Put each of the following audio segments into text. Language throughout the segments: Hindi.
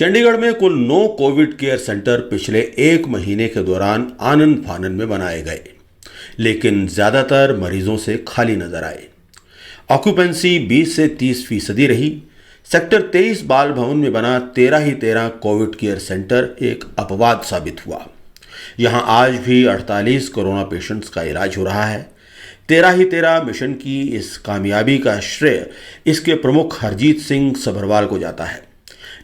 चंडीगढ़ में कुल 9 कोविड केयर सेंटर पिछले एक महीने के दौरान आनन फानन में बनाए गए, लेकिन ज्यादातर मरीजों से खाली नजर आए। ऑक्यूपेंसी 20 से 30% रही। सेक्टर 23 बाल भवन में बना 13 कोविड केयर सेंटर एक अपवाद साबित हुआ। यहां आज भी 48 कोरोना पेशेंट्स का इलाज हो रहा है। 13 मिशन की इस कामयाबी का श्रेय इसके प्रमुख हरजीत सिंह सभरवाल को जाता है।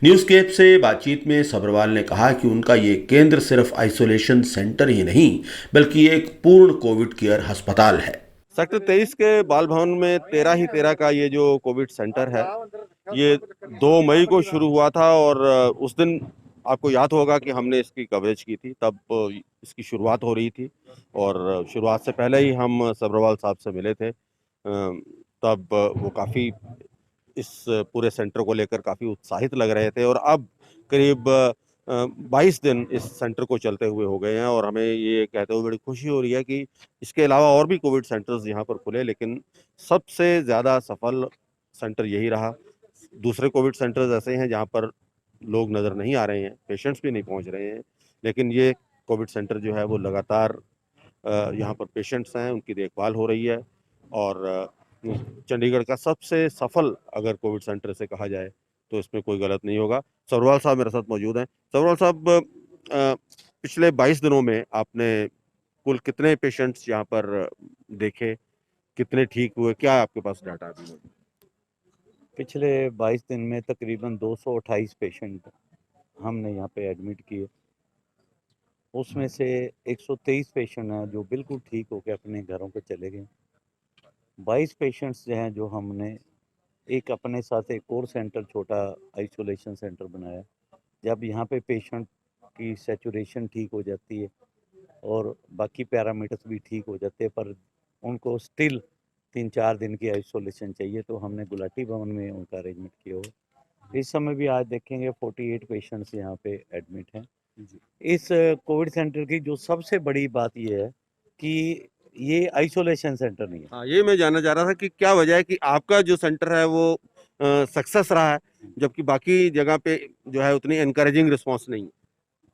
न्यूज़केप से बातचीत में सभरवाल ने कहा कि उनका ये केंद्र सिर्फ आइसोलेशन सेंटर ही नहीं बल्कि एक पूर्ण कोविड केयर अस्पताल है। सेक्टर 23 के बाल भवन में 13 का ये जो कोविड सेंटर है, ये 2 मई को शुरू हुआ था और उस दिन आपको याद होगा कि हमने इसकी कवरेज की थी। तब इसकी शुरुआत हो रही थी और शुरुआत से पहले ही हम सभरवाल साहब से मिले थे। तब वो काफ़ी इस पूरे सेंटर को लेकर काफ़ी उत्साहित लग रहे थे और अब करीब 22 दिन इस सेंटर को चलते हुए हो गए हैं और हमें ये कहते हुए बड़ी खुशी हो रही है कि इसके अलावा और भी कोविड सेंटर्स यहाँ पर खुले, लेकिन सबसे ज़्यादा सफल सेंटर यही रहा। दूसरे कोविड सेंटर्स ऐसे हैं जहाँ पर लोग नज़र नहीं आ रहे हैं, पेशेंट्स भी नहीं पहुँच रहे हैं, लेकिन ये कोविड सेंटर जो है वो लगातार यहाँ पर पेशेंट्स हैं, उनकी देखभाल हो रही है और चंडीगढ़ का सबसे सफल अगर कोविड सेंटर से कहा जाए तो इसमें कोई गलत नहीं होगा। सभरवाल साहब मेरे साथ मौजूद हैं। सभरवाल साहब, पिछले 22 दिनों में आपने कुल कितने पेशेंट्स यहाँ पर देखे, कितने ठीक हुए, क्या आपके पास डाटा अभी है? पिछले 22 दिन में तकरीबन 228 पेशेंट हमने यहाँ पे एडमिट किए। उसमें से 123 पेशेंट हैं जो बिल्कुल ठीक होकर अपने घरों पे चले गए। 22 पेशेंट्स जो हैं जो हमने एक अपने साथ एक और सेंटर, छोटा आइसोलेशन सेंटर बनाया। जब यहाँ पे पेशेंट की सैचुरेशन ठीक हो जाती है और बाकी पैरामीटर्स भी ठीक हो जाते हैं, पर उनको स्टिल 3-4 दिन की आइसोलेशन चाहिए, तो हमने गुलाटी भवन में उनका अरेंजमेंट किया हो। इस समय भी आज देखेंगे 48 पेशेंट्स यहाँ पे एडमिट हैं। इस कोविड सेंटर की जो सबसे बड़ी बात ये है कि ये आइसोलेशन सेंटर नहीं है। हाँ, ये मैं जानना चाह रहा था कि क्या वजह है कि आपका जो सेंटर है वो सक्सेस रहा है, जबकि बाकी जगह पे जो है उतनी एनकरेजिंग रिस्पॉन्स नहीं है।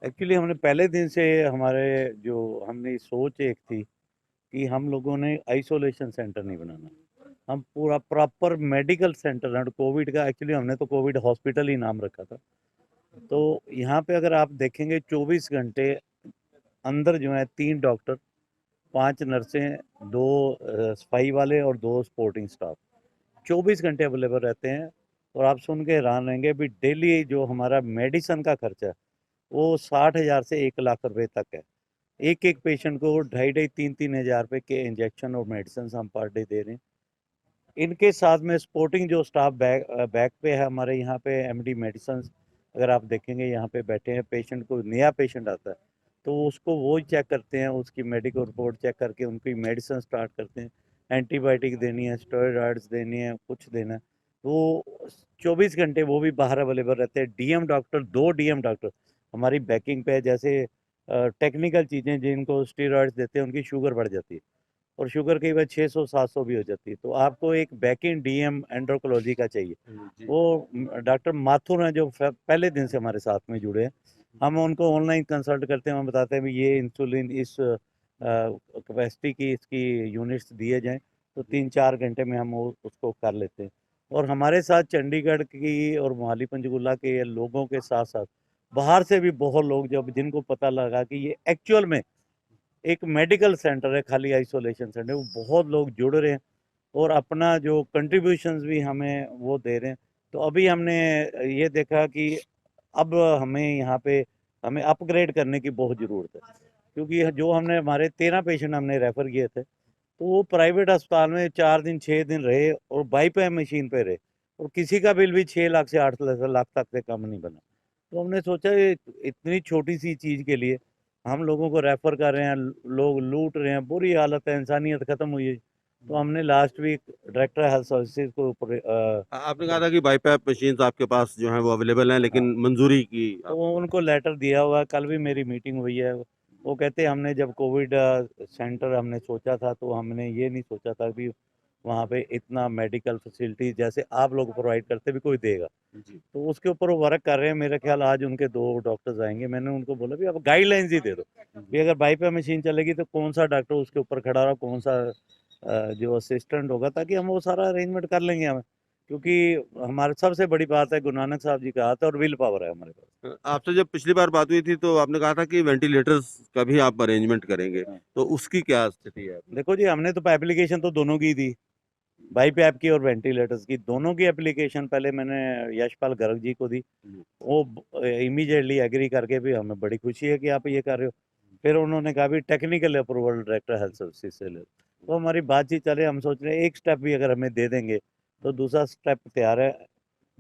एक्चुअली हमने पहले दिन से हमारे जो हमने सोच एक थी कि हम लोगों ने आइसोलेशन सेंटर नहीं बनाना, हम पूरा प्रॉपर मेडिकल सेंटर है कोविड का। एक्चुअली हमने तो कोविड हॉस्पिटल ही नाम रखा था। तो यहाँ पे अगर आप देखेंगे 24 घंटे अंदर जो है 3 डॉक्टर, 5 नर्सें, 2 सफाई वाले और 2 सपोर्टिंग स्टाफ 24 घंटे अवेलेबल रहते हैं। और आप सुन के हैरान रहेंगे भी डेली जो हमारा मेडिसन का खर्चा है वो 60,000 से 1 लाख रुपए तक है। एक पेशेंट को 2,500-3,000 रुपए के इंजेक्शन और मेडिसिन हम पर डे दे रहे हैं। इनके साथ में सपोर्टिंग जो स्टाफ बैक पे है हमारे यहाँ पे एमडी मेडिसिन, अगर आप देखेंगे यहाँ पे बैठे हैं, पेशेंट को नया पेशेंट आता है तो उसको वो चेक करते हैं, उसकी मेडिकल रिपोर्ट चेक करके उनकी मेडिसिन स्टार्ट करते हैं। एंटीबायोटिक देनी है, स्टेरॉइड्स देनी है, कुछ देना है, वो 24 घंटे वो भी बाहर अवेलेबल रहते हैं। डीएम डॉक्टर, 2 डीएम डॉक्टर हमारी बैकिंग पे है। जैसे टेक्निकल चीज़ें जिनको स्टेरॉइड्स देते हैं उनकी शुगर बढ़ जाती है और शुगर कई बार 600-700 भी हो जाती है, तो आपको एक बैकिंग डीएम एंड्रोकोलॉजी का चाहिए। वो डॉक्टर माथुर हैं जो पहले दिन से हमारे साथ में जुड़े हैं। हम उनको ऑनलाइन कंसल्ट करते हैं, हम बताते हैं भी ये इंसुलिन इस कैपेसिटी की इसकी यूनिट्स दिए जाएं, तो 3-4 घंटे में हम उसको कर लेते हैं। और हमारे साथ चंडीगढ़ की और मोहाली पंचकुला के लोगों के साथ साथ बाहर से भी बहुत लोग जब जिनको पता लगा कि ये एक्चुअल में एक मेडिकल सेंटर है, खाली आइसोलेशन सेंटर, वो बहुत लोग जुड़ रहे हैं और अपना जो कंट्रीब्यूशंस भी हमें वो दे रहे हैं। तो अभी हमने ये देखा कि अब हमें यहाँ पे हमें अपग्रेड करने की बहुत ज़रूरत है, क्योंकि जो हमने हमारे 13 पेशेंट हमने रेफ़र किए थे तो वो प्राइवेट अस्पताल में 4 दिन 6 दिन रहे और बाईपैप मशीन पे रहे और किसी का बिल भी 6 लाख से 8 लाख तक से कम नहीं बना। तो हमने सोचा ये इतनी छोटी सी चीज़ के लिए हम लोगों को रेफ़र कर रहे हैं, लोग लूट रहे हैं, बुरी हालत है, इंसानियत ख़त्म हुई है। तो हमने last week director health services को आपने कहा था कि बाईपैप मशीन्स आपके पास जो हैं वो अवेलेबल हैं, लेकिन मंजूरी की तो वो उनको लेटर दिया हुआ है। कल भी मेरी मीटिंग हुई है। वो कहते हैं हमने जब कोविड सेंटर हमने सोचा था तो हमने ये नहीं सोचा था कि वहाँ पे इतना मेडिकल फैसिलिटी जैसे आप लोग प्रोवाइड करते भी कोई देगा। जी। तो उसके ऊपर वो वर्क कर रहे हैं। मेरा ख्याल आज उनके 2 डॉक्टर्स आएँगे। मैंने उनको बोला भी आप गाइडलाइंस ही दे दो कि अगर बाईपास मशीन चलेगी तो कौन-सा डॉक्टर उसके ऊपर खड़ा रहा, कौन-सा जो असिस्टेंट होगा, ताकि हम वो सारा अरेंजमेंट कर लेंगे हम। क्योंकि हमारे सबसे बड़ी बात है, गुरु नानक साहब जी का हाथ है और विल पावर है हमारे पास। आपसे जब पिछली बार बात हुई थी तो आपने कहा था कि वेंटिलेटर्स का भी आप अरेंजमेंट करेंगे, हाँ। तो उसकी क्या स्थिति है? देखो जी, हमने तो एप्लीकेशन तो दोनों की दी, बाईपैप की और वेंटिलेटर्स की, दोनों की एप्लीकेशन पहले मैंने यशपाल गर्ग जी को दी। जी। वो इमीडिएटली एग्री करके भी हमें बड़ी खुशी है कि आप ये कर रहे हो। फिर उन्होंने कहा भी technical approval director health services से ले लो। तो हमारी बातचीत चल रही है, हम सोच रहे हैं एक स्टेप भी अगर हमें दे देंगे तो दूसरा स्टेप तैयार है।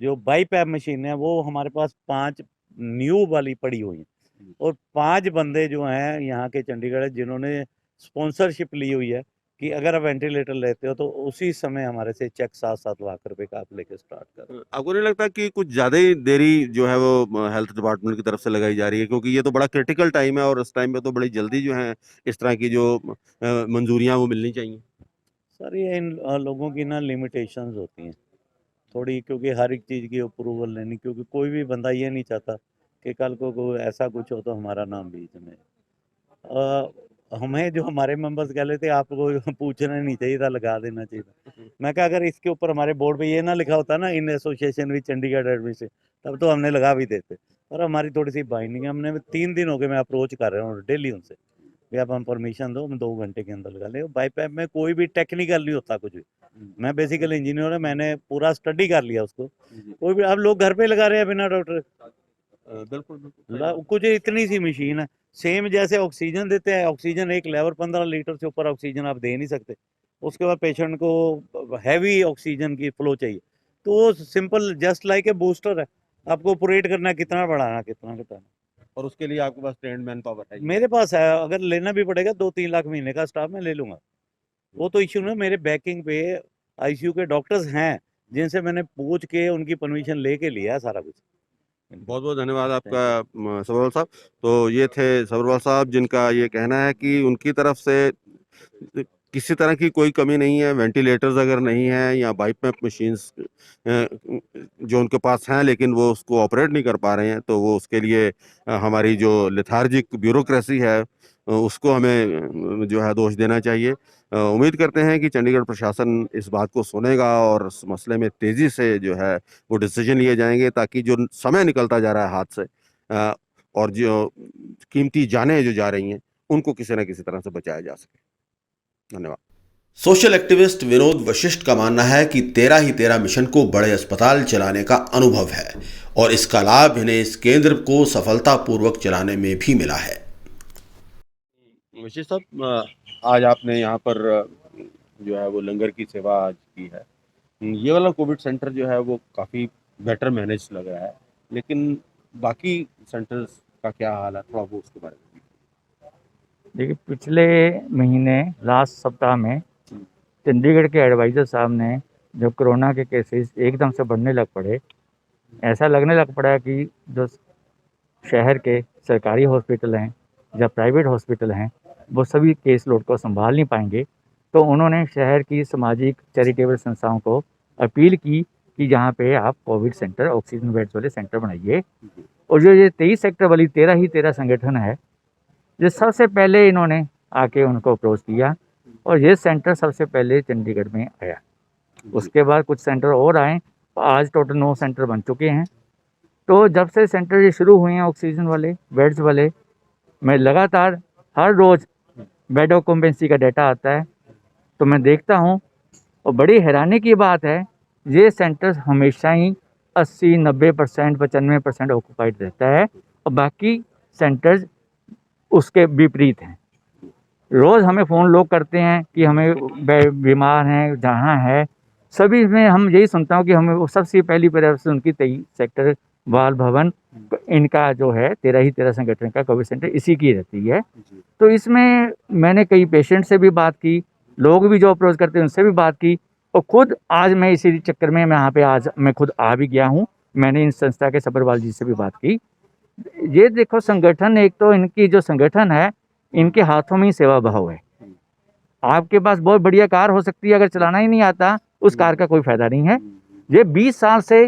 जो बाईपैप मशीन है वो हमारे पास 5 न्यू वाली पड़ी हुई हैं और 5 बंदे जो हैं यहाँ के चंडीगढ़ जिन्होंने स्पॉन्सरशिप ली हुई है कि अगर आप वेंटिलेटर लेते हो तो उसी समय हमारे से चेक 7-7 लाख रुपए का आप लेके स्टार्ट करो। आपको नहीं लगता कि कुछ ज़्यादा ही देरी जो है वो हेल्थ डिपार्टमेंट की तरफ से लगाई जा रही है? क्योंकि ये तो बड़ा क्रिटिकल टाइम है और इस टाइम पे तो बड़ी जल्दी जो है इस तरह की जो मंजूरियाँ वो मिलनी चाहिए। सर ये इन लोगों की ना लिमिटेशंस होती हैं थोड़ी, क्योंकि हर एक चीज़ की अप्रूवल लेनी, क्योंकि कोई भी बंदा ये नहीं चाहता कि कल को कोई ऐसा कुछ हो तो हमारा नाम बीच में। हमें जो हमारे मेंबर्स कह रहे थे आपको पूछना नहीं चाहिए था, लगा देना चाहिए था। मैं कहा अगर इसके ऊपर हमारे बोर्ड पे ये ना लिखा होता ना, in association with Chandigarh administration, तब तो हमने लगा भी देते। और हमारी थोड़ी सी बाइंडिंग है, हमने 3 दिन हो गए मैं अप्रोच कर रहा हूँ डेली उनसे कि आप हम परमिशन दो, हम 2 घंटे के अंदर लगा लें। बाईपैप में कोई भी टेक्निकल नहीं होता कुछ भी। मैं बेसिकल इंजीनियर हूँ, मैंने पूरा स्टडी कर लिया उसको। कोई भी अब लोग घर पे लगा रहे हैं बिना डॉक्टर बिल्कुल, बिल्कुल सही बात। कुछ इतनी सी मशीन है, सेम जैसे ऑक्सीजन देते हैं, ऑक्सीजन एक लेवल 15 लीटर से ऊपर ऑक्सीजन आप दे नहीं सकते। उसके बाद पेशेंट को हैवी ऑक्सीजन की फ्लो चाहिए, तो वो simple just like a booster है। आपको ऑपरेट करना है, कितना बढ़ाना, कितना घटाना। और उसके लिए आपके पास ट्रेन्ड मैन पावर है ही। मेरे पास है, अगर लेना भी पड़ेगा 2-3 लाख महीने का स्टाफ मैं ले लूँगा। वो तो इश्यू नहीं, मेरे बैकिंग पे आईसीयू के डॉक्टर्स हैं, जिनसे मैंने पूछ के उनकी परमिशन लेके लिया है सारा कुछ। बहुत बहुत धन्यवाद थैंक आपका सब्रवाल साहब। तो ये थे सब्रवाल साहब जिनका ये कहना है कि उनकी तरफ से किसी तरह की कोई कमी नहीं है। वेंटिलेटर्स अगर नहीं है या बाईपैप मशीन्स जो उनके पास हैं लेकिन वो उसको ऑपरेट नहीं कर पा रहे हैं, तो वो उसके लिए हमारी जो लेथार्जिक ब्यूरोक्रेसी है उसको हमें जो है दोष देना चाहिए। उम्मीद करते हैं कि चंडीगढ़ प्रशासन इस बात को सुनेगा और इस मसले में तेज़ी से जो है वो डिसीजन लिए जाएंगे, ताकि जो समय निकलता जा रहा है हाथ से और जो कीमती जानें जो जा रही हैं उनको किसी न किसी तरह से बचाया जा सके। धन्यवाद। सोशल एक्टिविस्ट विनोद वशिष्ठ का मानना है कि 13 ही 13 मिशन को बड़े अस्पताल चलाने का अनुभव है और इसका लाभ इन्हें इस केंद्र को सफलतापूर्वक चलाने में भी मिला है। वशिष्ठ साहब, आज आपने यहाँ पर जो है वो लंगर की सेवा आज की है। ये वाला कोविड सेंटर जो है वो काफ़ी बेटर मैनेज लग रहा है, लेकिन बाकी सेंटर्स का क्या हाल है, थोड़ा वो उसके बारे में। देखिए, पिछले महीने लास्ट सप्ताह में चंडीगढ़ के एडवाइज़र साहब ने जब कोरोना के केसेस एकदम से बढ़ने लग पड़े, ऐसा लगने लग पड़ा कि जो शहर के सरकारी हॉस्पिटल हैं या प्राइवेट हॉस्पिटल हैं, वो सभी केस लोड को संभाल नहीं पाएंगे। तो उन्होंने शहर की सामाजिक चैरिटेबल संस्थाओं को अपील की कि जहाँ पे आप कोविड सेंटर, ऑक्सीजन बेड्स वाले सेंटर बनाइए। और जो ये 23 सेक्टर वाली 13 ही 13 संगठन है, ये सबसे पहले इन्होंने आके उनको अप्रोच किया और ये सेंटर सबसे पहले चंडीगढ़ में आया। उसके बाद कुछ सेंटर और आए, आज टोटल 9 सेंटर बन चुके हैं। तो जब से सेंटर ये शुरू हुए हैं ऑक्सीजन वाले, बेड्स वाले, मैं लगातार हर रोज़ बेड ऑक्यूपेंसी का डाटा आता है, तो मैं देखता हूँ और बड़ी हैरानी की बात है, ये सेंटर हमेशा ही 80-90%, 95% ऑक्यूपाइड रहता है और बाकी सेंटर्स उसके विपरीत हैं। रोज़ हमें फ़ोन लोग करते हैं कि हमें बीमार हैं, जहाँ है, सभी में हम यही सुनता हूँ कि हमें वो सबसे पहली प्रायोरिटी उनकी 23 सेक्टर बाल भवन, इनका जो है 13 ही 13 संगठन का कोविड सेंटर इसी की रहती है। तो इसमें मैंने कई पेशेंट से भी बात की, लोग भी जो अप्रोच करते हैं उनसे भी बात की और खुद आज मैं इसी चक्कर में मैं यहाँ पे आज मैं खुद आ भी गया हूँ। मैंने इन संस्था के सब्रवाल जी से भी बात की। ये देखो संगठन, एक तो इनकी जो संगठन है, इनके हाथों में ही सेवा भाव है। आपके पास बहुत बढ़िया कार हो सकती है, अगर चलाना ही नहीं आता उस कार का कोई फायदा नहीं है। ये 20 साल से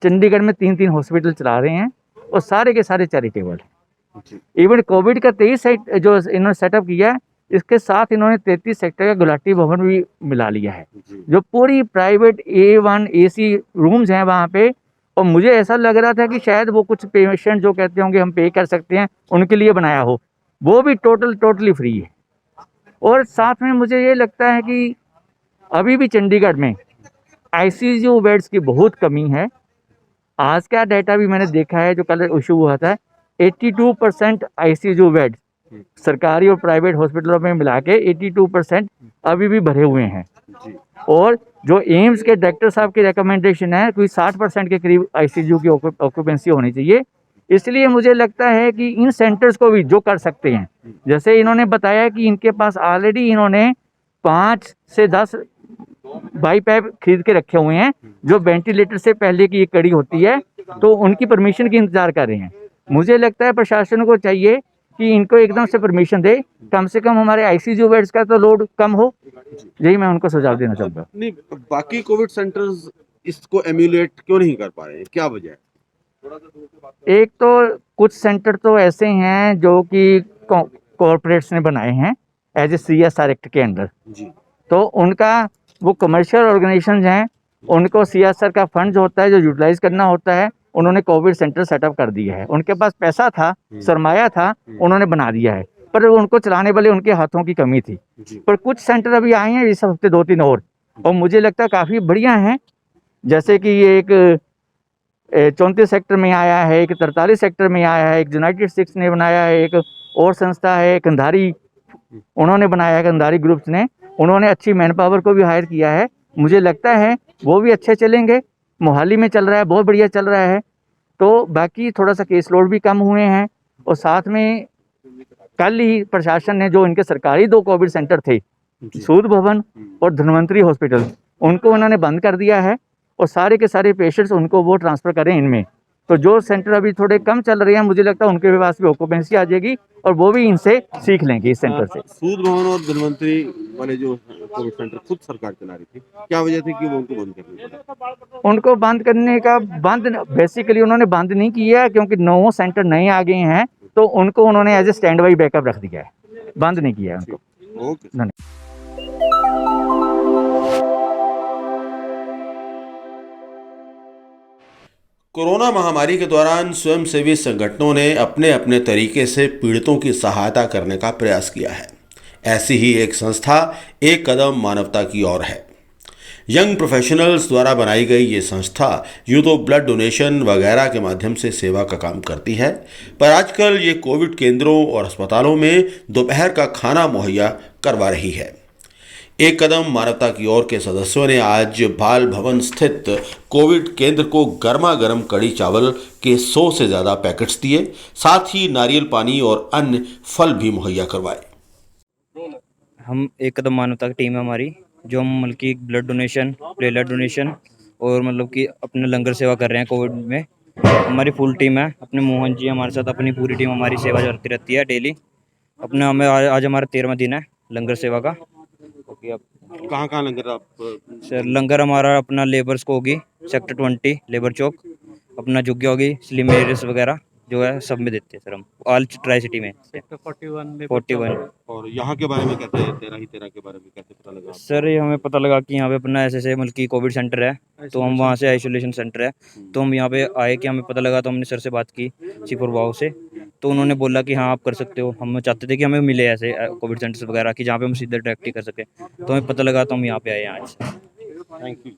चंडीगढ़ में 3-3 हॉस्पिटल चला रहे हैं और सारे के सारे चैरिटेबल हैं। इवन कोविड का 23 साइट जो इन्होंने सेटअप किया है, इसके साथ इन्होंने 33 सेक्टर का गुलाटी भवन भी मिला लिया है, जो पूरी प्राइवेट A1 AC रूम्स हैं वहाँ पे। और मुझे ऐसा लग रहा था कि शायद वो कुछ पेशेंट जो कहते होंगे हम पे कर सकते हैं, उनके लिए बनाया हो, वो भी टोटली फ्री है। और साथ में मुझे ये लगता है कि अभी भी चंडीगढ़ में ICU बेड्स की बहुत कमी है। आज का डाटा भी मैंने देखा है जो कल इशू हुआ था, 82% ICU बेड सरकारी और प्राइवेट हॉस्पिटलों में मिला के 82% अभी भी भरे हुए हैं। और जो एम्स के डायरेक्टर साहब की रिकमेंडेशन है कोई 60% के करीब ICU की ऑक्यूपेंसी होनी चाहिए। इसलिए मुझे लगता है कि इन सेंटर्स को भी जो कर सकते हैं, जैसे इन्होंने बताया कि इनके पास ऑलरेडी इन्होंने 5 से 10 बाईपैप खरीद के रखे हुए हैं, जो वेंटिलेटर से पहले की एक कड़ी होती है, तो उनकी परमिशन की इंतजार कर रहे हैं। मुझे लगता है प्रशासन को चाहिए कि इनको एकदम से परमिशन दे, कम से कम हमारे ICU बेड्स का तो लोड कम हो। यही मैं उनको सुझाव देना चाहूँगा। नहीं, बाकी कोविड सेंटर्स इसको एम्यूलेट क्यों नहीं कर पा रहे हैं, क्या वजह है? एक तो कुछ सेंटर तो ऐसे हैं जो कि कॉर्पोरेट्स ने बनाए हैं एज ए CSR एक्ट के अंडर, जी तो उनका वो कमर्शियल ऑर्गेनाइजेशन हैं, उनको CSR का फंड जो होता है जो यूटिलाइज करना होता है, उन्होंने कोविड सेंटर सेटअप कर दिया है। उनके पास पैसा था, सरमाया था, उन्होंने बना दिया है, पर उनको चलाने वाले उनके हाथों की कमी थी। पर कुछ सेंटर अभी आए हैं इस हफ्ते 2-3 और मुझे लगता है काफ़ी बढ़िया हैं। जैसे कि ये एक 34 सेक्टर में आया है, एक 43 सेक्टर में आया है, एक यूनाइटेड स्टिक्स ने बनाया है, एक और संस्था है कंधारी, उन्होंने बनाया है कंधारी ग्रुप्स ने, उन्होंने अच्छी मैन पावर को भी हायर किया है। मुझे लगता है वो भी अच्छे चलेंगे। मोहाली में चल रहा है, बहुत बढ़िया चल रहा है। तो बाकी थोड़ा सा केस लोड भी कम हुए हैं। और साथ में कल ही प्रशासन ने जो इनके सरकारी 2 कोविड सेंटर थे, सूद भवन और धन्वंतरी हॉस्पिटल, उनको उन्होंने बंद कर दिया है और सारे के सारे पेशेंट्स उनको वो ट्रांसफ़र करें इनमें। तो जो सेंटर अभी थोड़े कम चल रहे हैं, मुझे लगता है उनके पास भी ऑक्यूपेंसी आ जाएगी और वो भी इनसे सीख लेंगे इस सेंटर से। सूद भवन और धनवंतरी वाले जो कोविड सेंटर खुद सरकार चला रही थी, क्या वजह थी कि वो उनको बंद करनी पड़ी? उनको बंद करने का बेसिकली उन्होंने बंद नहीं किया, क्योंकि 9 सेंटर नए आ गए हैं, तो उनको उन्होंने as a standby backup रख दिया है, बंद नहीं किया है उनको। ओके। धन्यवाद। कोरोना महामारी के दौरान स्वयंसेवी संगठनों ने अपने अपने तरीके से पीड़ितों की सहायता करने का प्रयास किया है। ऐसी ही एक संस्था एक कदम मानवता की ओर है। यंग प्रोफेशनल्स द्वारा बनाई गई ये संस्था यूँ तो ब्लड डोनेशन वगैरह के माध्यम से सेवा का काम करती है, पर आजकल ये कोविड केंद्रों और अस्पतालों में दोपहर का खाना मुहैया करवा रही है। एक कदम मानवता की ओर के सदस्यों ने आज बाल भवन स्थित कोविड केंद्र को गर्मा गर्म कड़ी चावल के 100 से ज़्यादा पैकेट्स दिए, साथ ही नारियल पानी और अन्य फल भी मुहैया करवाए। हम एक कदम मानवता की टीम है हमारी, जो हम मतलब कि ब्लड डोनेशन, प्लेटलेट डोनेशन और मतलब कि अपने लंगर सेवा कर रहे हैं कोविड में। हमारी फुल टीम है, अपने मोहन जी हमारे साथ, अपनी पूरी टीम हमारी सेवा करती रहती है डेली। अपने हमें आज हमारा 13वां दिन है लंगर सेवा का। ओके, अब कहाँ लंगर आप? सर लंगर हमारा अपना लेबर्स को होगी, सेक्टर 20 लेबर चौक, अपना जुग्गा होगी, स्लिम एरियस वगैरह जो है सब में देते हैं सर हम, ऑल ट्राई सिटी में। 41 और यहाँ के बारे में कहते हैं, 13 के बारे में कैसे पता लगा? सर ये हमें पता लगा कि यहाँ पे अपना ऐसे मतलब कि कोविड सेंटर है, तो हम वहाँ से आइसोलेशन सेंटर है, तो हम यहाँ पे आए कि हमें पता लगा, तो हमने सर से बात की सीपुर बाबू से, तो उन्होंने बोला कि हाँ आप कर सकते हो। हम चाहते थे कि हमें मिले ऐसे कोविड सेंटर्स वगैरह कि जहाँ पे हम सीधे डायरेक्ट ही कर सकें, तो हमें पता लगा तो हम यहाँ पे आए हैं आज। Thank you.